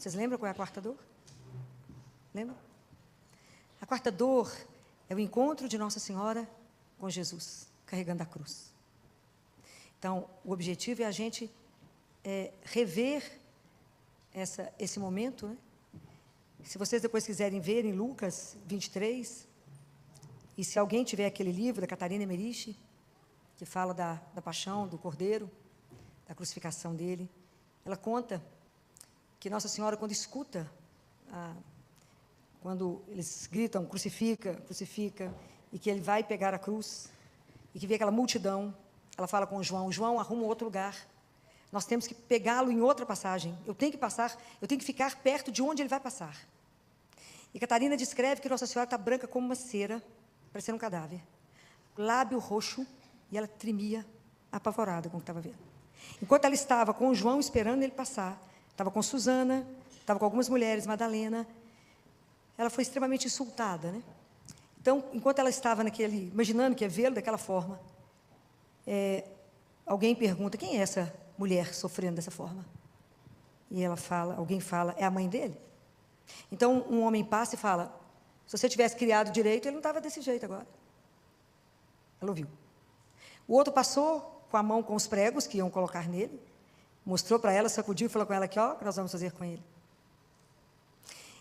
Vocês lembram qual é a quarta dor? Lembra? A quarta dor é o encontro de Nossa Senhora com Jesus, carregando a cruz. Então, o objetivo é a gente rever esse momento, né? Se vocês depois quiserem ver em Lucas 23, e se alguém tiver aquele livro da Catarina Emmerich, que fala da paixão do Cordeiro, da crucificação dele, ela conta que Nossa Senhora, quando escuta, quando eles gritam, crucifica, crucifica, e que ele vai pegar a cruz, e que vê aquela multidão, ela fala com o João, arruma outro lugar, nós temos que pegá-lo em outra passagem, eu tenho que ficar perto de onde ele vai passar. E Catarina descreve que Nossa Senhora está branca como uma cera, parecendo um cadáver, lábio roxo, e ela tremia, apavorada com o que estava vendo. Enquanto ela estava com o João esperando ele passar, estava com Susana, estava com algumas mulheres, Madalena, ela foi extremamente insultada, né? Então, enquanto ela estava imaginando que ia vê-lo daquela forma, alguém pergunta, quem é essa mulher sofrendo dessa forma? E alguém fala, é a mãe dele? Então, um homem passa e fala, se você tivesse criado direito, ele não estava desse jeito agora. Ela ouviu. O outro passou com a mão com os pregos que iam colocar nele, mostrou para ela, sacudiu e falou com ela aqui, ó, o que nós vamos fazer com ele.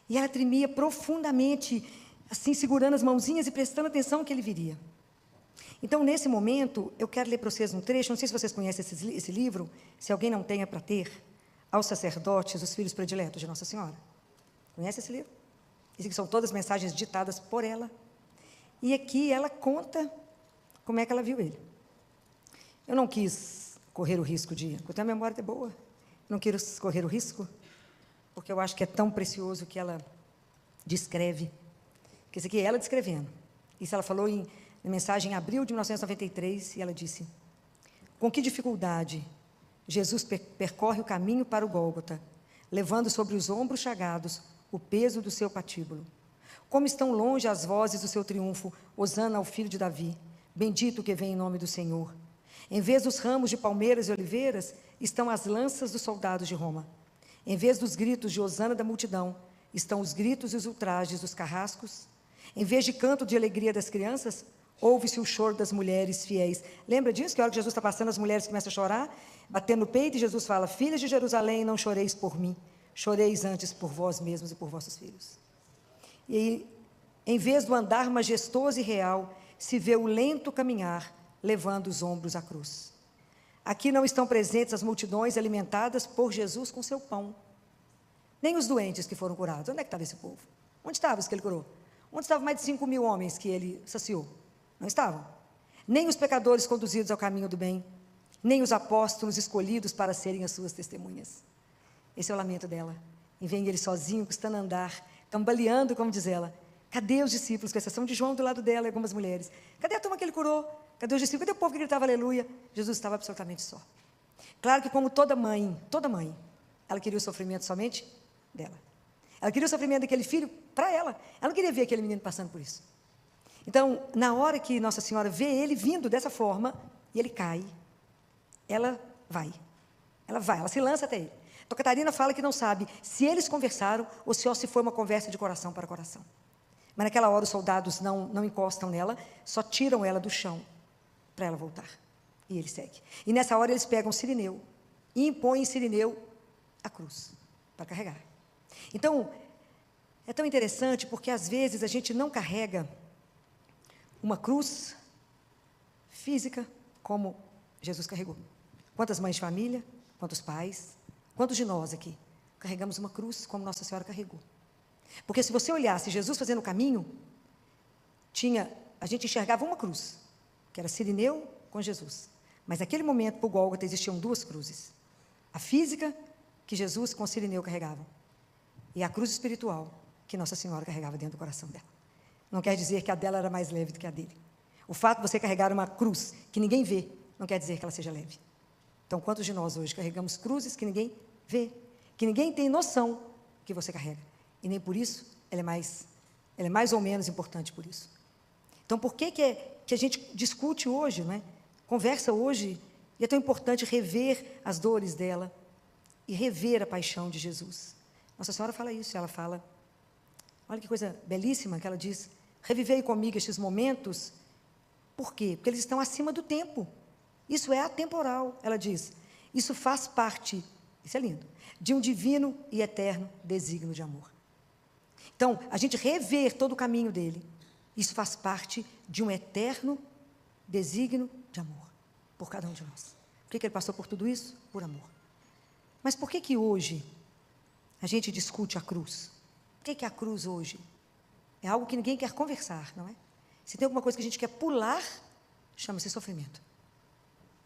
E ela tremia profundamente, assim, segurando as mãozinhas e prestando atenção no que ele viria. Então, nesse momento, eu quero ler para vocês um trecho, não sei se vocês conhecem esse livro, se alguém não tem, é para ter, Aos Sacerdotes, os Filhos Prediletos de Nossa Senhora. Conhece esse livro? Isso são todas mensagens ditadas por ela. E aqui ela conta como é que ela viu ele. Eu não quis correr o risco porque a memória é boa, não quis correr o risco, porque eu acho que é tão precioso que ela descreve, que isso aqui é ela descrevendo. Isso ela falou na mensagem em abril de 1993, e ela disse, com que dificuldade Jesus percorre o caminho para o Gólgota, levando sobre os ombros chagados o peso do seu patíbulo. Como estão longe as vozes do seu triunfo, hosana ao filho de Davi, bendito que vem em nome do Senhor. Em vez dos ramos de palmeiras e oliveiras, estão as lanças dos soldados de Roma. Em vez dos gritos de hosana da multidão, estão os gritos e os ultrajes dos carrascos. Em vez de canto de alegria das crianças, ouve-se o choro das mulheres fiéis. Lembra disso? Que a hora que Jesus está passando, as mulheres começam a chorar, batendo no peito, e Jesus fala, filhas de Jerusalém, não choreis por mim, choreis antes por vós mesmos e por vossos filhos. E em vez do andar majestoso e real, se vê o lento caminhar, levando os ombros à cruz. Aqui não estão presentes as multidões alimentadas por Jesus com seu pão, nem os doentes que foram curados. Onde é que estava esse povo? Onde estavam os que ele curou? Onde estavam mais de 5.000 homens que ele saciou? Não estavam. Nem os pecadores conduzidos ao caminho do bem, nem os apóstolos escolhidos para serem as suas testemunhas. Esse é o lamento dela. E vem ele sozinho, custando andar, cambaleando, como diz ela. Cadê os discípulos, com exceção de João do lado dela e algumas mulheres? Cadê a turma que ele curou? Cadê os discípulos? Cadê o povo que gritava aleluia? Jesus estava absolutamente só. Claro que como toda mãe, ela queria o sofrimento somente dela. Ela queria o sofrimento daquele filho para ela. Ela não queria ver aquele menino passando por isso. Então, na hora que Nossa Senhora vê ele vindo dessa forma, e ele cai, ela ela se lança até ele. Então, Catarina fala que não sabe se eles conversaram ou se foi uma conversa de coração para coração. Mas naquela hora os soldados não encostam nela, só tiram ela do chão para ela voltar. E ele segue. E nessa hora eles pegam Cirineu e impõem em Cirineu a cruz para carregar. Então, é tão interessante porque às vezes a gente não carrega uma cruz física como Jesus carregou. Quantas mães de família, quantos pais, quantos de nós aqui carregamos uma cruz como Nossa Senhora carregou? Porque se você olhasse Jesus fazendo o caminho, a gente enxergava uma cruz, que era Cirineu com Jesus. Mas naquele momento, para o Gólgota, existiam duas cruzes. A física, que Jesus com Cirineu carregavam, e a cruz espiritual, que Nossa Senhora carregava dentro do coração dela. Não quer dizer que a dela era mais leve do que a dele. O fato de você carregar uma cruz que ninguém vê, não quer dizer que ela seja leve. Então, quantos de nós hoje carregamos cruzes que ninguém vê, que ninguém tem noção que você carrega? E nem por isso ela é mais ou menos importante por isso. Então, por que a gente discute hoje, não é? Conversa hoje, e é tão importante rever as dores dela e rever a paixão de Jesus. Nossa Senhora fala isso, ela fala, olha que coisa belíssima que ela diz, revivei comigo estes momentos, por quê? Porque eles estão acima do tempo, isso é atemporal, ela diz, isso faz parte, isso é lindo, de um divino e eterno desígnio de amor. Então, a gente rever todo o caminho dele, isso faz parte de um eterno desígnio de amor, por cada um de nós. Por que ele passou por tudo isso? Por amor. Mas por que hoje a gente discute a cruz? Por que a cruz hoje? É algo que ninguém quer conversar, não é? Se tem alguma coisa que a gente quer pular, chama-se sofrimento.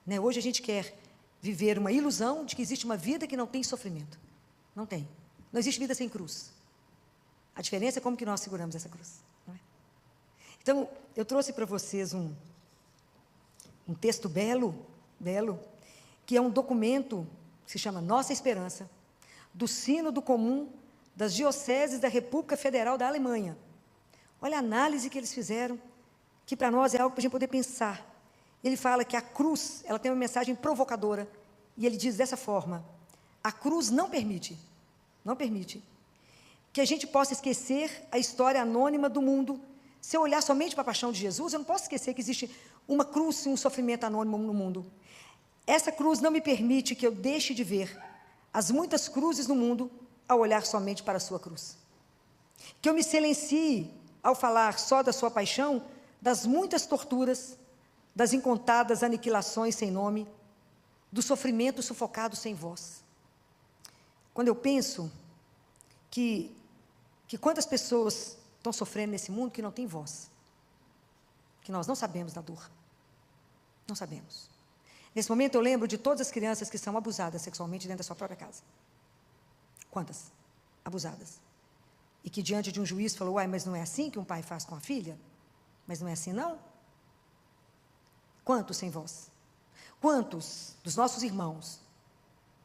Né? Hoje a gente quer viver uma ilusão de que existe uma vida que não tem sofrimento. Não tem. Não existe vida sem cruz. A diferença é como que nós seguramos essa cruz. Não é? Então, eu trouxe para vocês um texto belo, que é um documento que se chama Nossa Esperança, do Sínodo Comum das Dioceses da República Federal da Alemanha. Olha a análise que eles fizeram, que para nós é algo para a gente poder pensar. Ele fala que a cruz, ela tem uma mensagem provocadora, e ele diz dessa forma, a cruz não permite que a gente possa esquecer a história anônima do mundo. Se eu olhar somente para a paixão de Jesus, eu não posso esquecer que existe uma cruz e um sofrimento anônimo no mundo. Essa cruz não me permite que eu deixe de ver as muitas cruzes no mundo ao olhar somente para a sua cruz. Que eu me silencie ao falar só da sua paixão, das muitas torturas, das incontadas aniquilações sem nome, do sofrimento sufocado sem voz. Quando eu penso que quantas pessoas estão sofrendo nesse mundo que não tem voz, que nós não sabemos da dor, não sabemos. Nesse momento eu lembro de todas as crianças que são abusadas sexualmente dentro da sua própria casa. Quantas? Abusadas. E que diante de um juiz falou, uai, mas não é assim que um pai faz com a filha? Mas não é assim não? Quantos sem voz? Quantos dos nossos irmãos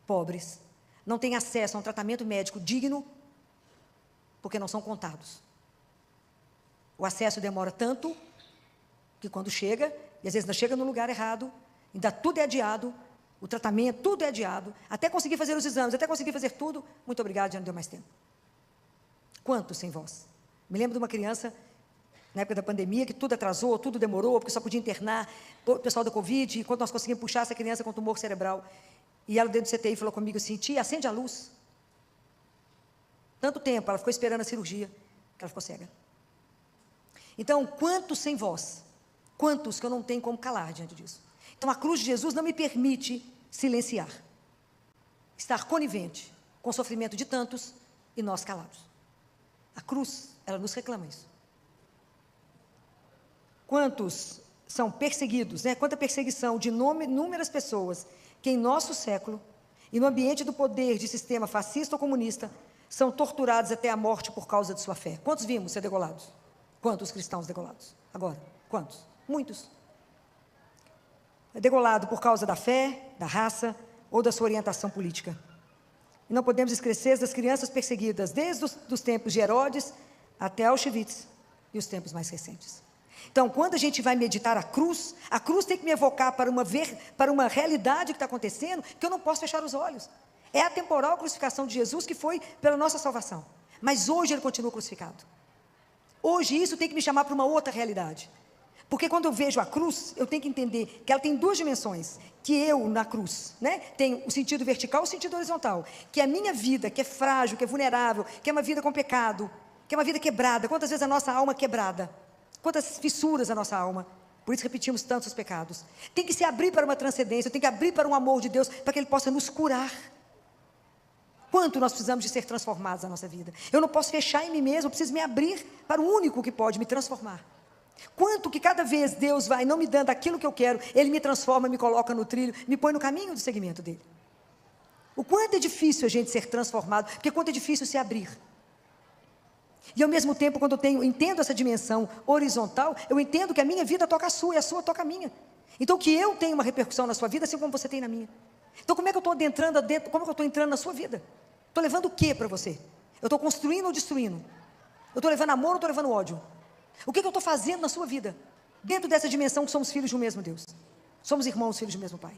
pobres não têm acesso a um tratamento médico digno porque não são contados? O acesso demora tanto que quando chega, e às vezes ainda chega no lugar errado, ainda tudo é adiado, o tratamento, tudo é adiado, até conseguir fazer os exames, até conseguir fazer tudo, muito obrigado, já não deu mais tempo. Quantos sem voz? Me lembro de uma criança, na época da pandemia, que tudo atrasou, tudo demorou, porque só podia internar o pessoal da Covid, e quando nós conseguimos puxar essa criança com tumor cerebral, e ela dentro do CTI falou comigo assim, tia, acende a luz. Tanto tempo, ela ficou esperando a cirurgia, que ela ficou cega. Então, quantos sem voz? Quantos que eu não tenho como calar diante disso? Então, a cruz de Jesus não me permite silenciar, estar conivente com o sofrimento de tantos e nós calados. A cruz, ela nos reclama isso. Quantos são perseguidos, né? Quanta perseguição de inúmeras pessoas que em nosso século e no ambiente do poder de sistema fascista ou comunista são torturados até a morte por causa de sua fé. Quantos vimos ser degolados? Quantos cristãos degolados? Agora, quantos? Muitos. É degolado por causa da fé, da raça ou da sua orientação política. E não podemos esquecer das crianças perseguidas, desde os tempos de Herodes até Auschwitz e os tempos mais recentes. Então, quando a gente vai meditar a cruz tem que me evocar para uma realidade que está acontecendo, que eu não posso fechar os olhos. É a temporal crucificação de Jesus que foi pela nossa salvação. Mas hoje ele continua crucificado. Hoje isso tem que me chamar para uma outra realidade. Porque quando eu vejo a cruz, eu tenho que entender que ela tem duas dimensões. Que eu, na cruz, né, tenho o sentido vertical e o sentido horizontal. Que a minha vida, que é frágil, que é vulnerável, que é uma vida com pecado, que é uma vida quebrada. Quantas vezes a nossa alma é quebrada? Quantas fissuras a nossa alma? Por isso repetimos tantos os pecados. Tem que se abrir para uma transcendência, tem que abrir para um amor de Deus, para que Ele possa nos curar. Quanto nós precisamos de ser transformados na nossa vida? Eu não posso fechar em mim mesmo, eu preciso me abrir para o único que pode me transformar. Quanto que cada vez Deus vai não me dando aquilo que eu quero, Ele me transforma, me coloca no trilho, me põe no caminho do seguimento dEle. O quanto é difícil a gente ser transformado, porque quanto é difícil se abrir. E ao mesmo tempo, quando eu entendo essa dimensão horizontal, eu entendo que a minha vida toca a sua e a sua toca a minha. Então que eu tenho uma repercussão na sua vida, assim como você tem na minha. Então como é que eu estou adentrando dentro, como é que eu estou entrando na sua vida? Estou levando o que para você? Eu estou construindo ou destruindo? Eu estou levando amor ou estou levando ódio? O que eu estou fazendo na sua vida? Dentro dessa dimensão que somos filhos de um mesmo Deus. Somos irmãos, filhos do mesmo Pai.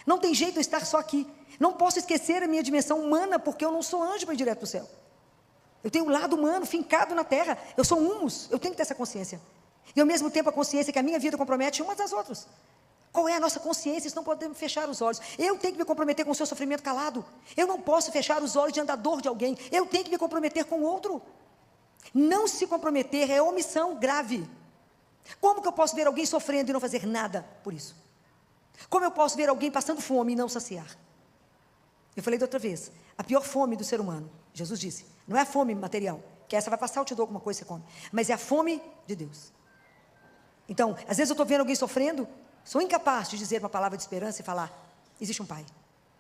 Não tem jeito de eu estar só aqui. Não posso esquecer a minha dimensão humana, porque eu não sou anjo para ir direto para o céu. Eu tenho um lado humano, fincado na terra. Eu sou humus, eu tenho que ter essa consciência. E ao mesmo tempo a consciência que a minha vida compromete umas das outras. Qual é a nossa consciência? Isso não podemos fechar os olhos. Eu tenho que me comprometer com o seu sofrimento calado. Eu não posso fechar os olhos diante da dor de alguém. Eu tenho que me comprometer com o outro. Não se comprometer é omissão grave. Como que eu posso ver alguém sofrendo e não fazer nada por isso? Como eu posso ver alguém passando fome e não saciar? Eu falei da outra vez, a pior fome do ser humano, Jesus disse, não é a fome material, que essa vai passar, eu te dou alguma coisa que você come, mas é a fome de Deus. Então, às vezes eu estou vendo alguém sofrendo, sou incapaz de dizer uma palavra de esperança e falar, existe um pai,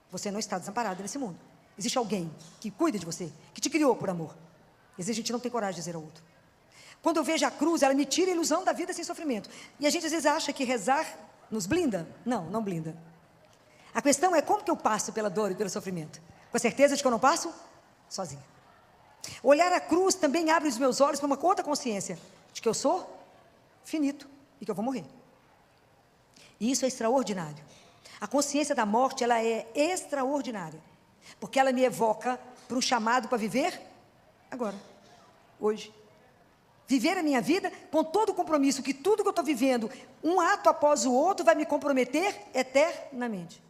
você não está desamparado nesse mundo, existe alguém que cuida de você, que te criou por amor. Às vezes a gente não tem coragem de dizer ao outro. Quando eu vejo a cruz, ela me tira a ilusão da vida sem sofrimento. E a gente às vezes acha que rezar nos blinda. Não, não blinda. A questão é como que eu passo pela dor e pelo sofrimento. Com a certeza de que eu não passo sozinha. Olhar a cruz também abre os meus olhos para uma outra consciência, de que eu sou finito e que eu vou morrer. E isso é extraordinário. A consciência da morte, ela é extraordinária, porque ela me evoca para um chamado para viver agora, hoje. Viver a minha vida com todo o compromisso, que tudo que eu estou vivendo, um ato após o outro, vai me comprometer eternamente.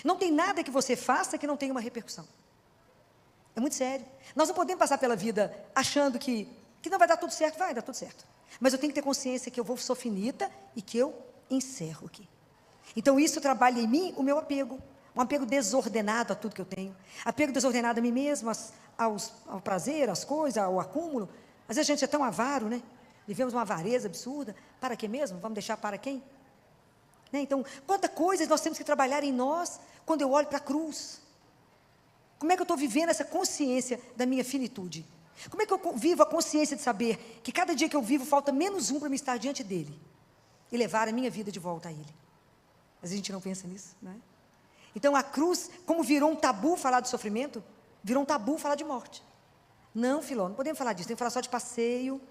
Não tem nada que você faça que não tenha uma repercussão. É muito sério. Nós não podemos passar pela vida achando que não vai dar tudo certo. Vai dar tudo certo. Mas eu tenho que ter consciência que eu sou finita e que eu encerro aqui. Então isso trabalha em mim o meu apego. Um apego desordenado a tudo que eu tenho. Apego desordenado a mim mesmo, ao prazer, às coisas, ao acúmulo. Às vezes a gente é tão avaro, né? Vivemos uma avareza absurda. Para quê mesmo? Vamos deixar para quem? Né? Então, quantas coisas nós temos que trabalhar em nós quando eu olho para a cruz? Como é que eu estou vivendo essa consciência da minha finitude? Como é que eu vivo a consciência de saber que cada dia que eu vivo falta menos um para me estar diante dele e levar a minha vida de volta a ele? Mas a gente não pensa nisso, não é? Então a cruz, como virou um tabu falar de sofrimento, virou um tabu falar de morte. Não, Filó, não podemos falar disso, tem que falar só de passeio,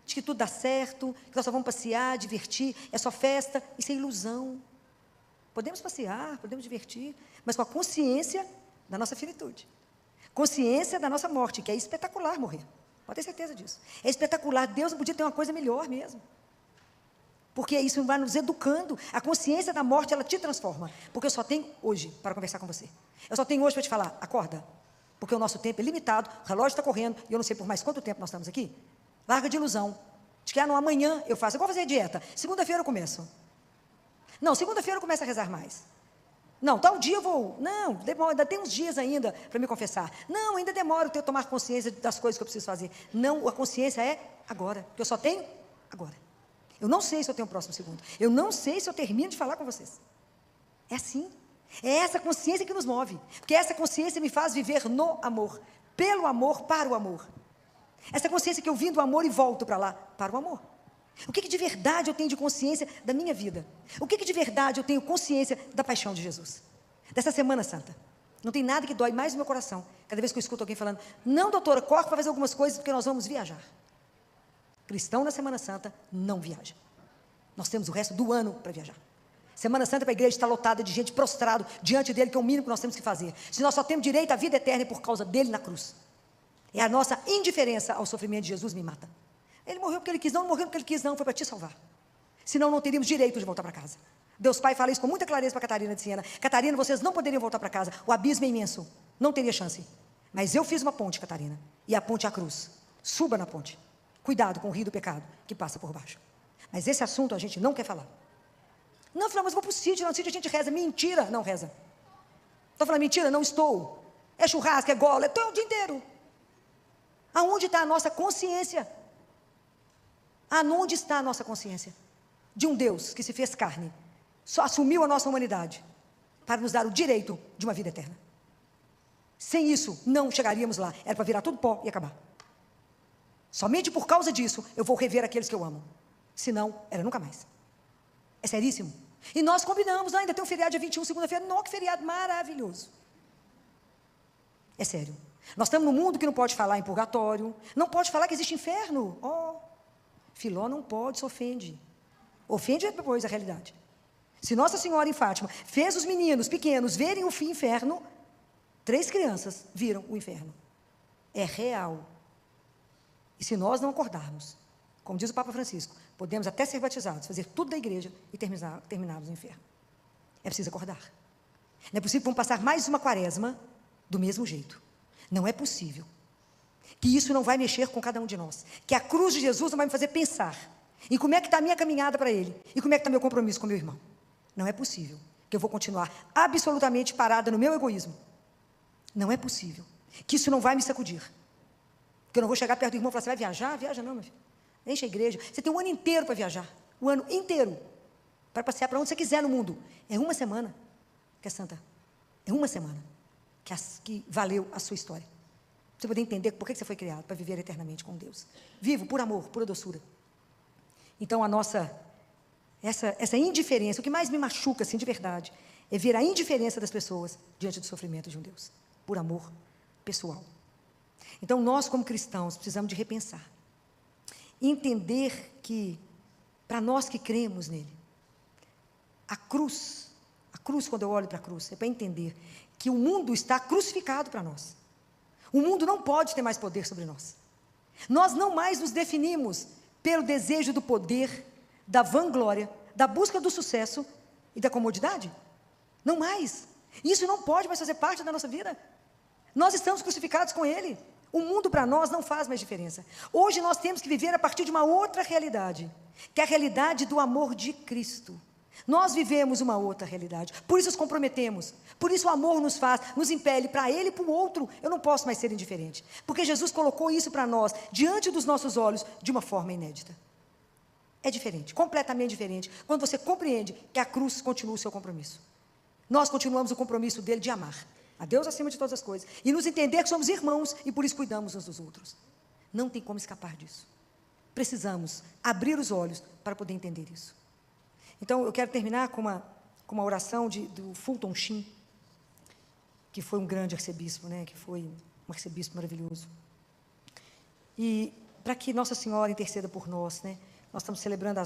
de que tudo dá certo, que nós só vamos passear, divertir, é só festa, isso é ilusão. Podemos passear, podemos divertir, mas com a consciência da nossa finitude, consciência da nossa morte, que é espetacular morrer, pode ter certeza disso, é espetacular, Deus não podia ter uma coisa melhor mesmo, porque isso vai nos educando, a consciência da morte, ela te transforma, porque eu só tenho hoje para conversar com você, eu só tenho hoje para te falar, acorda, porque o nosso tempo é limitado, o relógio está correndo, e eu não sei por mais quanto tempo nós estamos aqui, larga de ilusão, de que não, amanhã eu faço, igual fazer dieta, segunda-feira eu começo, não, segunda-feira eu começo a rezar mais, não, tal dia eu vou, não, demora, ainda tem uns dias ainda para me confessar, não, ainda demora eu tomar consciência das coisas que eu preciso fazer, não, a consciência é agora, porque eu só tenho agora, eu não sei se eu tenho o próximo segundo, eu não sei se eu termino de falar com vocês, é assim, é essa consciência que nos move, porque essa consciência me faz viver no amor, pelo amor, para o amor, essa consciência que eu vim do amor e volto para lá, para o amor. O que de verdade eu tenho de consciência da minha vida? O que de verdade eu tenho consciência da paixão de Jesus? Dessa Semana Santa? Não tem nada que dói mais no meu coração, cada vez que eu escuto alguém falando, não, doutora, corre para fazer algumas coisas, porque nós vamos viajar. Cristão na Semana Santa não viaja. Nós temos o resto do ano para viajar. Semana Santa para a igreja está lotada de gente prostrado diante dele, que é o mínimo que nós temos que fazer. Se nós só temos direito à vida eterna é por causa dele na cruz. É a nossa indiferença ao sofrimento de Jesus me mata. Ele morreu porque ele quis, não morreu porque ele quis, não, foi para te salvar. Senão não teríamos direito de voltar para casa. Deus Pai fala isso com muita clareza para Catarina de Siena. Catarina, vocês não poderiam voltar para casa, o abismo é imenso, não teria chance. Mas eu fiz uma ponte, Catarina, e a ponte é a cruz. Suba na ponte. Cuidado com o rio do pecado que passa por baixo. Mas esse assunto a gente não quer falar. Não, mas vou para o sítio, no sítio a gente reza. Mentira, não reza. Estou falando mentira? Não estou. É churrasco, é gola, é todo o dia inteiro. Aonde está a nossa consciência? Aonde está a nossa consciência? De um Deus que se fez carne, só assumiu a nossa humanidade, para nos dar o direito de uma vida eterna. Sem isso, não chegaríamos lá. Era para virar tudo pó e acabar. Somente por causa disso, eu vou rever aqueles que eu amo. Senão, era nunca mais. É seríssimo. E nós combinamos, ainda tem um feriado dia 21, segunda-feira. Não, que feriado maravilhoso. É sério. Nós estamos num mundo que não pode falar em purgatório, não pode falar que existe inferno. Filó não pode, se ofende. Ofende depois a realidade. Se Nossa Senhora em Fátima fez os meninos pequenos verem o inferno, 3 crianças viram o inferno. É real. E se nós não acordarmos, como diz o Papa Francisco, podemos até ser batizados, fazer tudo da igreja e terminarmos no inferno. É preciso acordar. Não é possível que vamos passar mais uma quaresma do mesmo jeito. Não é possível. Que isso não vai mexer com cada um de nós. Que a cruz de Jesus não vai me fazer pensar em como é que está a minha caminhada para Ele e como é que está meu compromisso com meu irmão. Não é possível que eu vou continuar absolutamente parada no meu egoísmo. Não é possível que isso não vai me sacudir. Que eu não vou chegar perto do irmão e falar, você vai viajar? Viaja não, meu filho. Enche a igreja. Você tem um ano inteiro para viajar. O ano inteiro. Para passear para onde você quiser no mundo. É uma semana que é santa. É uma semana que valeu a sua história. Para você poder entender por que você foi criado, para viver eternamente com Deus. Vivo por amor, pura doçura. Então, essa indiferença, o que mais me machuca, assim, de verdade, é ver a indiferença das pessoas diante do sofrimento de um Deus. Por amor pessoal. Então, nós, como cristãos, precisamos de repensar. Entender que, para nós que cremos nele, a cruz, quando eu olho para a cruz, é para entender que o mundo está crucificado para nós. O mundo não pode ter mais poder sobre nós. Nós não mais nos definimos pelo desejo do poder, da vanglória, da busca do sucesso e da comodidade. Não mais. Isso não pode mais fazer parte da nossa vida. Nós estamos crucificados com ele. O mundo para nós não faz mais diferença. Hoje nós temos que viver a partir de uma outra realidade, que é a realidade do amor de Cristo. Nós vivemos uma outra realidade, por isso nos comprometemos, por isso o amor nos impele para ele e para o outro. Eu não posso mais ser indiferente, porque Jesus colocou isso para nós, diante dos nossos olhos, de uma forma inédita. É diferente, completamente diferente, quando você compreende que a cruz continua o seu compromisso. Nós continuamos o compromisso dele de amar a Deus acima de todas as coisas, e nos entender que somos irmãos, e por isso cuidamos uns dos outros. Não tem como escapar disso. Precisamos abrir os olhos para poder entender isso. Então, eu quero terminar com uma oração do Fulton Sheen, que foi um grande arcebispo, né? Que foi um arcebispo maravilhoso. E para que Nossa Senhora interceda por nós, né? Nós estamos celebrando,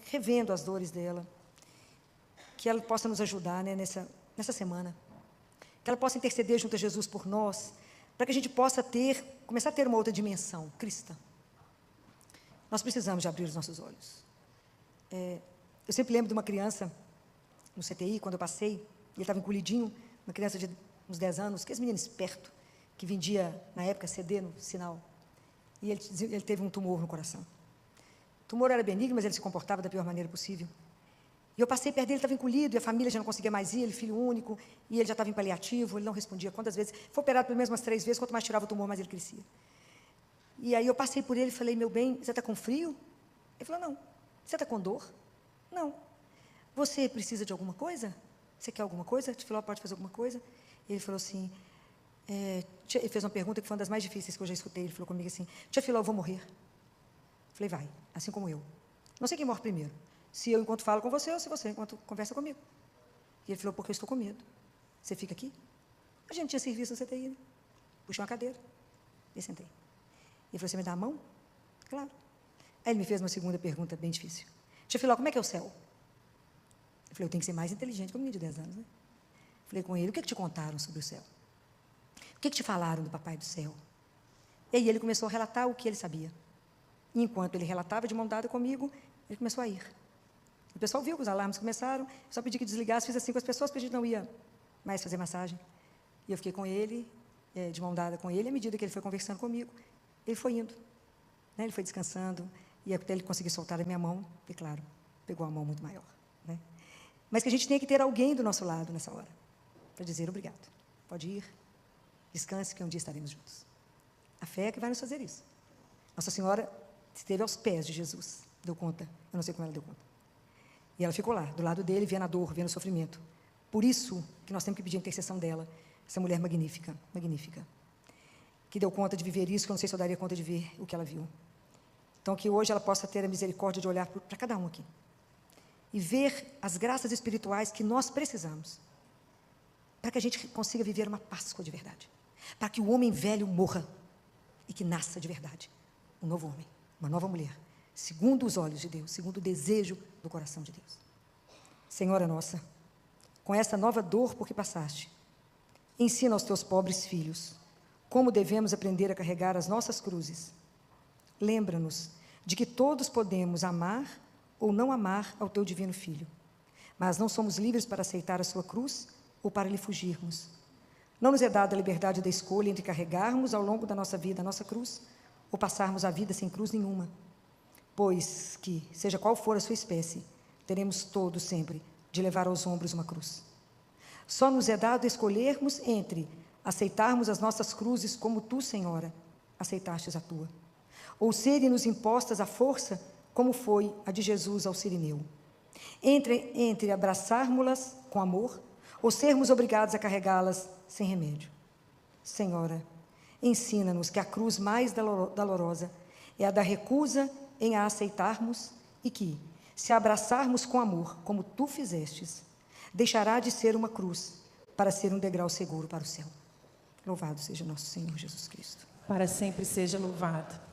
revendo as dores dela, que ela possa nos ajudar, né? nessa semana. Que ela possa interceder junto a Jesus por nós, para que a gente possa começar a ter uma outra dimensão cristã. Nós precisamos de abrir os nossos olhos. Eu sempre lembro de uma criança no CTI, quando eu passei, e ele estava encolhidinho, uma criança de uns 10 anos, que esse menino esperto, que vendia, na época, CD no sinal, e ele teve um tumor no coração. O tumor era benigno, mas ele se comportava da pior maneira possível. E eu passei perto dele, ele estava encolhido, e a família já não conseguia mais ir, ele filho único, e ele já estava em paliativo, ele não respondia quantas vezes. Foi operado pelo menos umas 3 vezes, quanto mais tirava o tumor, mais ele crescia. E aí eu passei por ele e falei, meu bem, você está com frio? Ele falou, não. Você está com dor? Não. Você precisa de alguma coisa? Você quer alguma coisa? Tia Filó pode fazer alguma coisa? E ele falou assim, ele fez uma pergunta que foi uma das mais difíceis que eu já escutei. Ele falou comigo assim, tia Filó, eu vou morrer. Eu falei, vai, assim como eu. Não sei quem morre primeiro. Se eu enquanto falo com você ou se você enquanto conversa comigo. E ele falou, porque eu estou com medo. Você fica aqui? A gente tinha serviço no CTI, né? Puxei uma cadeira e sentei. Ele falou, você me dá a mão? Claro. Aí ele me fez uma segunda pergunta bem difícil. Tia Filó, como é que é o céu? Eu falei, eu tenho que ser mais inteligente que um menino de 10 anos, né? Falei com ele, o que te contaram sobre o céu? O que te falaram do papai do céu? E aí ele começou a relatar o que ele sabia. E enquanto ele relatava de mão dada comigo, ele começou a ir. O pessoal viu que os alarmes começaram, só pedi que desligasse, fiz assim com as pessoas, porque a gente não ia mais fazer massagem. E eu fiquei com ele, de mão dada com ele, à medida que ele foi conversando comigo, ele foi indo. Né? Ele foi descansando, e até ele conseguir soltar a minha mão, e claro, pegou a mão muito maior. Né? Mas que a gente tem que ter alguém do nosso lado nessa hora, para dizer obrigado. Pode ir, descanse, que um dia estaremos juntos. A fé é que vai nos fazer isso. Nossa Senhora esteve aos pés de Jesus, deu conta, eu não sei como ela deu conta. E ela ficou lá, do lado dele, vendo a dor, vendo o sofrimento. Por isso que nós temos que pedir a intercessão dela, essa mulher magnífica, magnífica, que deu conta de viver isso, que eu não sei se eu daria conta de ver o que ela viu. Então, que hoje ela possa ter a misericórdia de olhar para cada um aqui e ver as graças espirituais que nós precisamos para que a gente consiga viver uma Páscoa de verdade, para que o homem velho morra e que nasça de verdade um novo homem, uma nova mulher, segundo os olhos de Deus, segundo o desejo do coração de Deus. Senhora nossa, com esta nova dor por que passaste, ensina aos teus pobres filhos como devemos aprender a carregar as nossas cruzes. Lembra-nos de que todos podemos amar ou não amar ao teu divino Filho, mas não somos livres para aceitar a sua cruz ou para lhe fugirmos. Não nos é dada a liberdade da escolha entre carregarmos ao longo da nossa vida a nossa cruz ou passarmos a vida sem cruz nenhuma, pois que, seja qual for a sua espécie, teremos todos sempre de levar aos ombros uma cruz. Só nos é dado escolhermos entre aceitarmos as nossas cruzes como tu, Senhora, aceitastes a tua, ou serem-nos impostas à força, como foi a de Jesus ao sirineu. Entre abraçarmos-las com amor, ou sermos obrigados a carregá-las sem remédio. Senhora, ensina-nos que a cruz mais dolorosa é a da recusa em a aceitarmos e que, se a abraçarmos com amor, como tu fizestes, deixará de ser uma cruz para ser um degrau seguro para o céu. Louvado seja nosso Senhor Jesus Cristo. Para sempre seja louvado.